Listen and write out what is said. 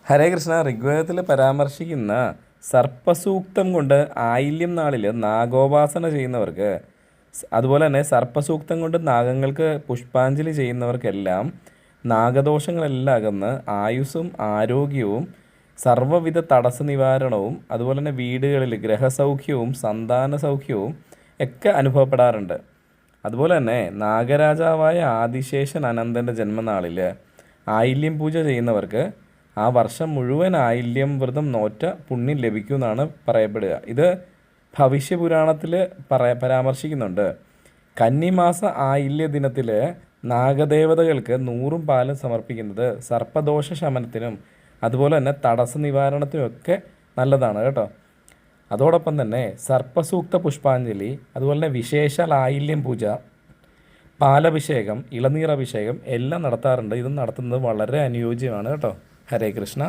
ഹരേ കൃഷ്ണ. ഋഗ്വേദത്തിൽ പരാമർശിക്കുന്ന സർപ്പസൂക്തം കൊണ്ട് ആയില്യം നാളിൽ നാഗോപാസന ചെയ്യുന്നവർക്ക്, അതുപോലെ തന്നെ സർപ്പസൂക്തം കൊണ്ട് നാഗങ്ങൾക്ക് പുഷ്പാഞ്ജലി ചെയ്യുന്നവർക്കെല്ലാം നാഗദോഷങ്ങളെല്ലാം അകന്ന് ആയുസ്സും ആരോഗ്യവും സർവ്വവിധ തടസ്സ നിവാരണവും അതുപോലെ തന്നെ വീടുകളിൽ ഗ്രഹസൗഖ്യവും സന്താന സൗഖ്യവും ഒക്കെ അനുഭവപ്പെടാറുണ്ട്. അതുപോലെ തന്നെ നാഗരാജാവായ ആദിശേഷൻ അനന്തൻ്റെ ജന്മനാളിൽ ആയില്യം പൂജ ചെയ്യുന്നവർക്ക് ആ വർഷം മുഴുവൻ ആയില്യം വ്രതം നോറ്റ പുണ്യം ലഭിക്കുമെന്നാണ് പറയപ്പെടുക. ഇത് ഭവിഷ്യപുരാണത്തിൽ പരാമർശിക്കുന്നുണ്ട്. കന്നിമാസ ആയില്യ ദിനത്തിൽ നാഗദേവതകൾക്ക് 100 പാലും സമർപ്പിക്കുന്നത് സർപ്പദോഷ ശമനത്തിനും അതുപോലെ തന്നെ തടസ്സ നിവാരണത്തിനുമൊക്കെ നല്ലതാണ് കേട്ടോ. അതോടൊപ്പം തന്നെ സർപ്പസൂക്ത പുഷ്പാഞ്ജലി, അതുപോലെ തന്നെ വിശേഷാൽ ആയില്യം പൂജ, പാലഭിഷേകം, ഇളനീർ അഭിഷേകം എല്ലാം നടത്താറുണ്ട്. ഇത് നടത്തുന്നത് വളരെ അനുയോജ്യമാണ് കേട്ടോ. ഹരേ കൃഷ്ണ.